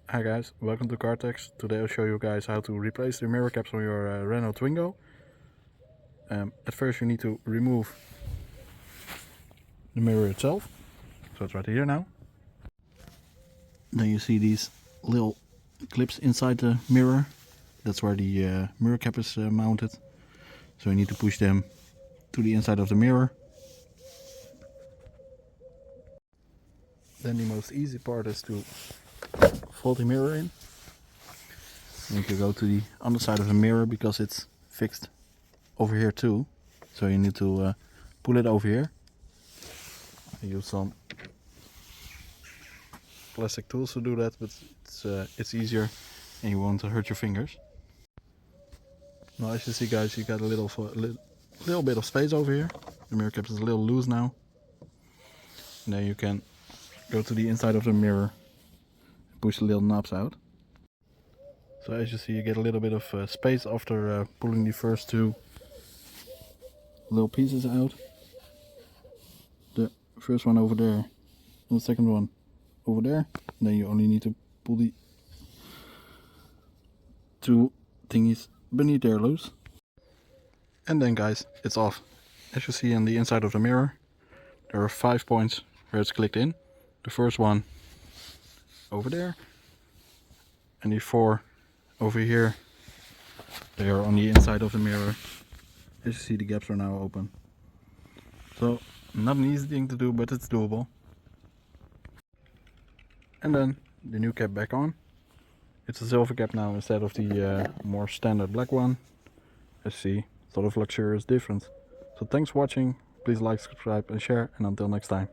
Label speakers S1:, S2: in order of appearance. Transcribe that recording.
S1: Hi guys, welcome to Cartex. Today I'll show you guys how to replace the mirror caps on your Renault Twingo. At first you need to remove the mirror itself, so it's right here now. Then you see these little clips inside the mirror. That's where the mirror cap is mounted. So you need to push them to the inside of the mirror. Then the most easy part is to fold the mirror in. You need to go to the underside of the mirror because it's fixed over here too. So you need to pull it over here. I use some plastic tools to do that, but it's easier and you won't hurt your fingers. Now as you see guys, you got a little bit of space over here. The mirror cap is a little loose now. And then you can go to the inside of the mirror and push the little knobs out. So as you see, you get a little bit of space after pulling the first two little pieces out. The first one over there and the second one over there. And then you only need to pull the two thingies beneath there loose. And then guys, it's off. As you see on the inside of the mirror, there are 5 points where it's clicked in. The first one over there and the 4 over here. They are on the inside of the mirror. As you see, the gaps are now open. So not an easy thing to do, but it's doable. And then the new cap back on. It's a silver cap now instead of the more standard black one. As you see, sort of luxurious difference. So thanks for watching. Please like, subscribe and share, and until next time.